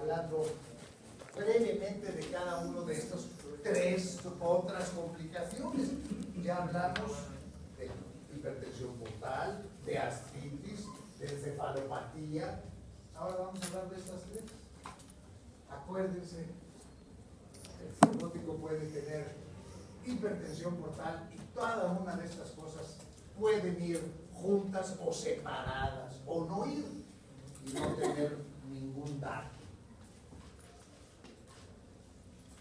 hablando brevemente de cada uno de estos tres otras complicaciones. Ya hablamos de hipertensión portal, de ascitis, de encefalopatía. Ahora vamos a hablar de estas tres. Acuérdense, el cirrótico puede tener hipertensión portal y cada una de estas cosas pueden ir juntas o separadas o no ir y no tener ningún dato.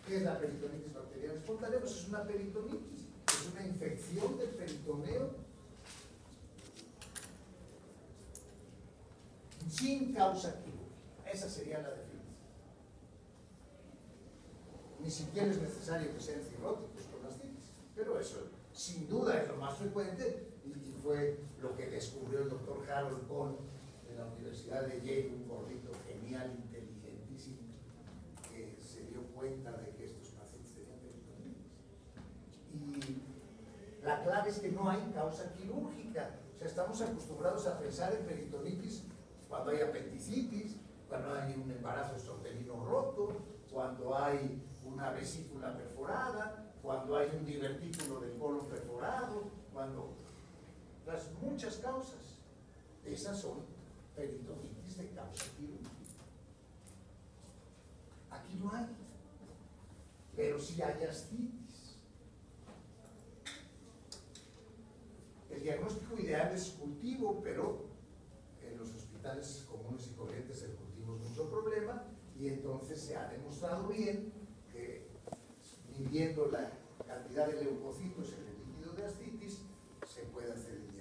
¿Qué es la peritonitis bacteriana espontánea? Pues es una peritonitis, es una infección del peritoneo sin causa quirúrgica. Esa sería la definición. Ni siquiera es necesario que sean cirróticos con ascitis, pero eso sin duda es lo más frecuente y fue lo que descubrió el doctor Harold Cohn de la Universidad de Yale, un gordito genial, inteligentísimo, que se dio cuenta de que estos pacientes tenían peritonitis. Y la clave es que no hay causa quirúrgica. O sea, estamos acostumbrados a pensar en peritonitis cuando hay apendicitis, cuando hay un embarazo extrauterino roto, cuando hay una vesícula perforada, cuando hay un divertículo del colon perforado, cuando las muchas causas, esas son peritonitis de causa quirúrgica. Aquí no hay, pero sí hay ascitis. El diagnóstico ideal es cultivo, pero en los hospitales comunes y corrientes el cultivo es mucho problema y entonces se ha demostrado bien que midiendo la cantidad de leucocitos en el líquido de ascitis se puede hacer el diagnóstico.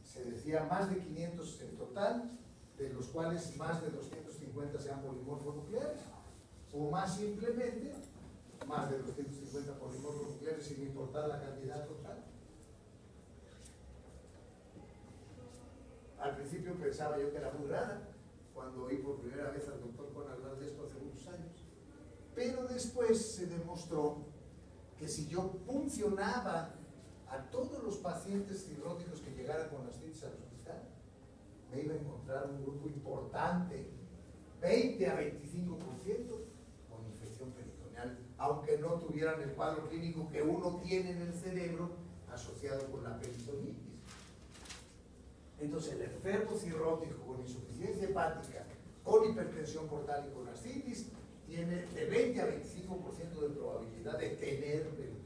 Se decía más de 500 en total, de los cuales más de 250 sean polimorfonucleares, o más simplemente más de 250 polimorfonucleares sin importar la cantidad total. Al principio pensaba yo que era muy rara, cuando oí por primera vez al doctor Cohn hablar de esto hace muchos años. Pero después se demostró que si yo puncionaba a todos los pacientes cirróticos que llegaran con ascitis al hospital, me iba a encontrar un grupo importante, 20 a 25%, con infección peritoneal, aunque no tuvieran el cuadro clínico que uno tiene en el cerebro asociado con la peritonitis. Entonces, el enfermo cirrótico con insuficiencia hepática, con hipertensión portal y con ascitis, tiene de 20 a 25% de probabilidad de tener peritonitis.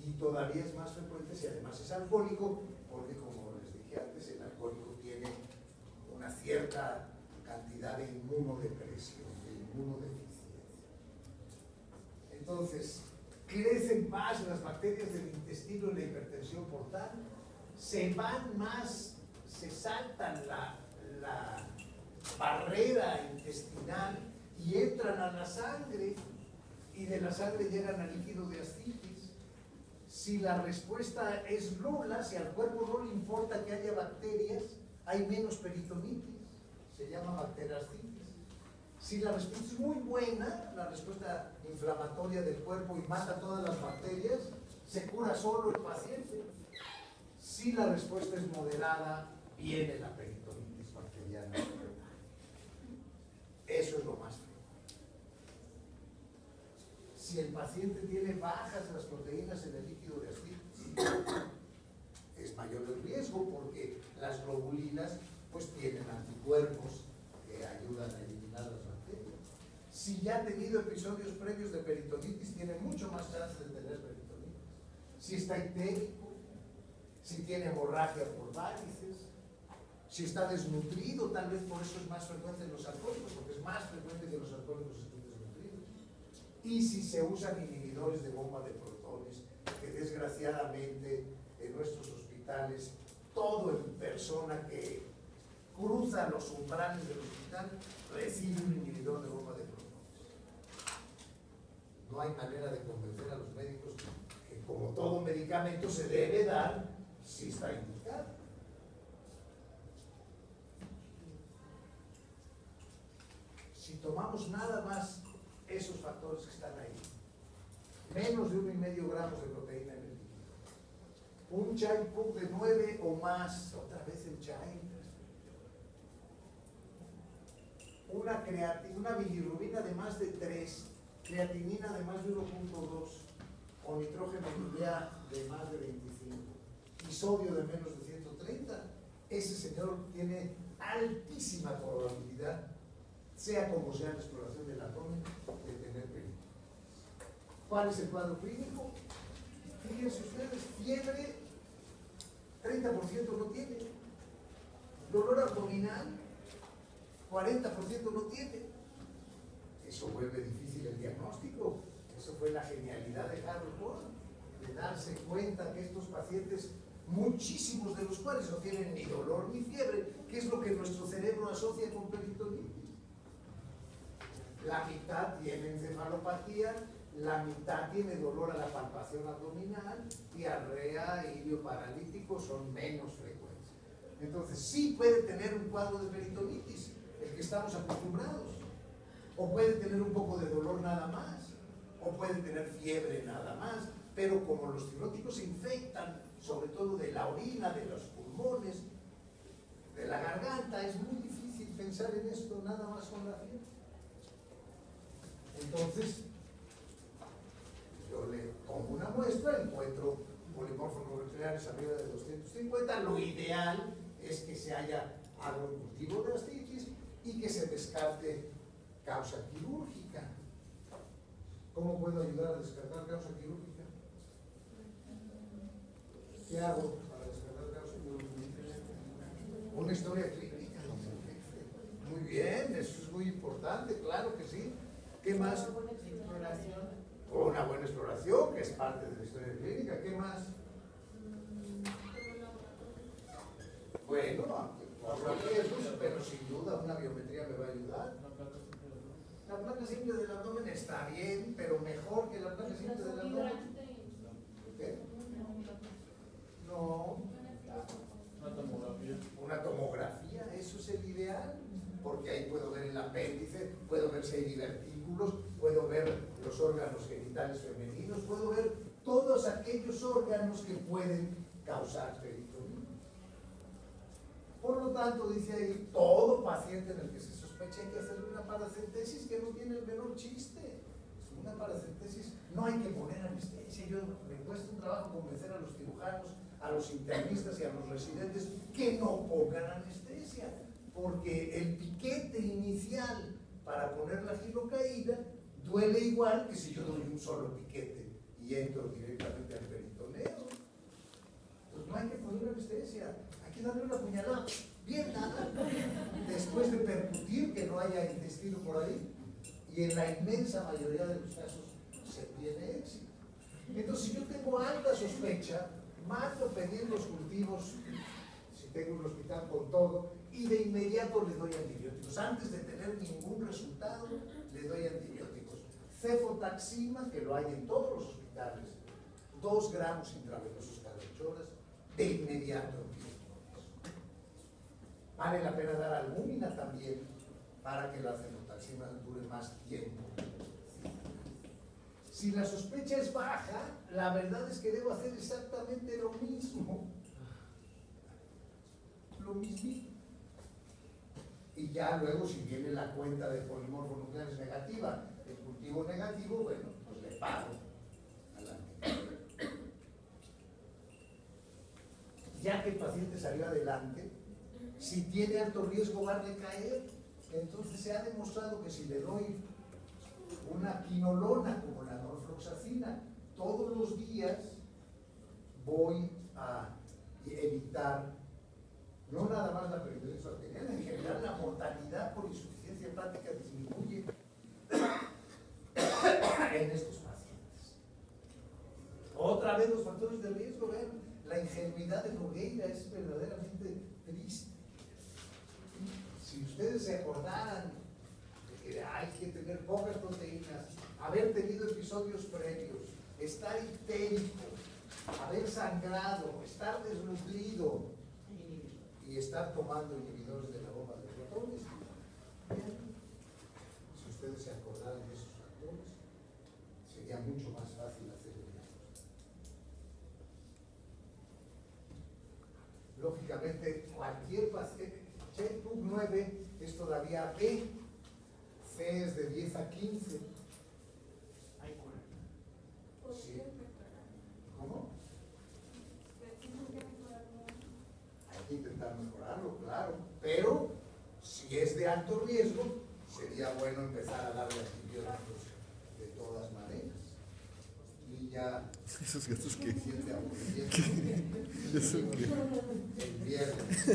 Y todavía es más frecuente si además es alcohólico, porque como les dije antes, el alcohólico tiene una cierta cantidad de inmunodepresión, de inmunodeficiencia. Entonces, crecen más las bacterias del intestino en la hipertensión portal, se van más, se saltan la barrera intestinal y entran a la sangre y de la sangre llegan al líquido de ascitis. Si la respuesta es nula, si al cuerpo no le importa que haya bacterias, hay menos peritonitis, se llama bacterascitis. Si la respuesta es muy buena, la respuesta inflamatoria del cuerpo y mata todas las bacterias, se cura solo el paciente. Si la respuesta es moderada, viene la peritonitis bacteriana. Eso es lo más frecuente. Si el paciente tiene bajas las proteínas en el líquido de ascitis, es mayor el riesgo porque las globulinas pues tienen anticuerpos que ayudan a eliminar las bacterias. Si ya ha tenido episodios previos de peritonitis, tiene mucho más chance de tener peritonitis. Si está ictérico, si tiene hemorragia por varices, si está desnutrido, tal vez por eso es más frecuente en los alcohólicos, porque es más frecuente que los alcohólicos estén desnutridos. Y si se usan inhibidores de bomba de protones, que desgraciadamente en nuestros hospitales, toda persona que cruza los umbrales del hospital recibe un inhibidor de bomba de protones. No hay manera de convencer a los médicos que como todo medicamento se debe dar si está indicado. Si tomamos nada más esos factores que están ahí, menos de 1,5 gramos de proteína en el líquido, un chai puk de 9 o más, otra vez el chai, una bilirrubina de más de 3, creatinina de más de 1.2, o nitrógeno urea de más de 25, y sodio de menos de 130, ese señor tiene altísima probabilidad, sea como sea la exploración del abdomen, de tener peritonitis. ¿Cuál es el cuadro clínico? Fíjense ustedes, fiebre, 30% no tiene. Dolor abdominal, 40% no tiene. Eso vuelve difícil el diagnóstico. Eso fue la genialidad de Harold Bohr, de darse cuenta que estos pacientes, muchísimos de los cuales no tienen ni dolor ni fiebre, que es lo que nuestro cerebro asocia con peritonitis. La mitad tiene encefalopatía, la mitad tiene dolor a la palpación abdominal, diarrea e ilio paralítico son menos frecuentes. Entonces sí puede tener un cuadro de peritonitis, el que estamos acostumbrados, o puede tener un poco de dolor nada más, o puede tener fiebre nada más, pero como los cirróticos se infectan, sobre todo de la orina, de los pulmones, de la garganta, es muy difícil pensar en esto nada más con la fiebre. Entonces, yo le pongo una muestra, encuentro polimorfonucleares arriba de 250, lo ideal es que se haya agrocultivo de ascitis y que se descarte causa quirúrgica. ¿Cómo puedo ayudar a descartar causa quirúrgica? ¿Qué hago para descartar causa quirúrgica? Una historia clínica. Muy bien, eso es muy importante, claro que sí. ¿Qué más? Una buena exploración, que es parte de la historia clínica. ¿Qué más? Bueno, habrá riesgos, pero sin duda una biometría me va a ayudar. La placa simple del abdomen está bien, pero mejor que la placa simple del abdomen. ¿Qué? No. Una tomografía, eso es el ideal, porque ahí puedo ver el apéndice, puedo ver si hay divertículos, puedo ver los órganos genitales femeninos, puedo ver todos aquellos órganos que pueden causar peritonitis. Por lo tanto, dice ahí, todo paciente en el que se sospecha hay que hacerle una paracentesis que no tiene el menor chiste. Una paracentesis, no hay que poner anestesia. Me cuesta un trabajo convencer a los cirujanos, a los internistas y a los residentes que no pongan anestesia, porque el piquete inicial para poner la gilocaína duele igual que si yo doy un solo piquete y entro directamente al peritoneo. Pues no hay que poner anestesia, hay que darle una puñalada bien dada después de percutir que no haya intestino por ahí, y en la inmensa mayoría de los casos se tiene éxito. Entonces, si yo tengo alta sospecha, mando pedir los cultivos, si tengo un hospital con todo, y de inmediato le doy antibióticos. Antes de tener ningún resultado, le doy antibióticos. Cefotaxima, que lo hay en todos los hospitales, 2 gramos intravenosos cada 8 horas, de inmediato empiezo con eso. Vale la pena dar albúmina también, para que la cefotaxima dure más tiempo. Si la sospecha es baja, la verdad es que debo hacer exactamente lo mismo. Lo mismo. Y ya luego, si viene la cuenta de polimorfonucleares negativa, el cultivo negativo, bueno, pues le pago adelante. Ya que el paciente salió adelante, si tiene alto riesgo va a recaer. Entonces se ha demostrado que si le doy una quinolona como la norfloxacina todos los días, voy a evitar no nada más la peritonitis arterial, en general la mortalidad por insuficiencia hepática disminuye en estos pacientes. Otra vez los factores de riesgo, vean, la ingenuidad de Nogueira es verdaderamente triste. Si ustedes se acordaran de que hay que tener pocas proteínas, haber tenido episodios previos, estar histérico, haber sangrado, estar desnutrido y estar tomando inhibidores de la bomba de protones, si ustedes se acordaran de esos factores, sería mucho más fácil hacer el diagnóstico. Lógicamente, cualquier paciente, CHECK 9 es todavía B, C es de 10 a 15. Sí. ¿Cómo? Hay que intentar mejorarlo, claro, pero si es de alto riesgo, sería bueno empezar a darle antibióticos de todas maneras. Y ya ¿Esos gatos qué? siente aburrimiento ¿Eso qué? el viernes.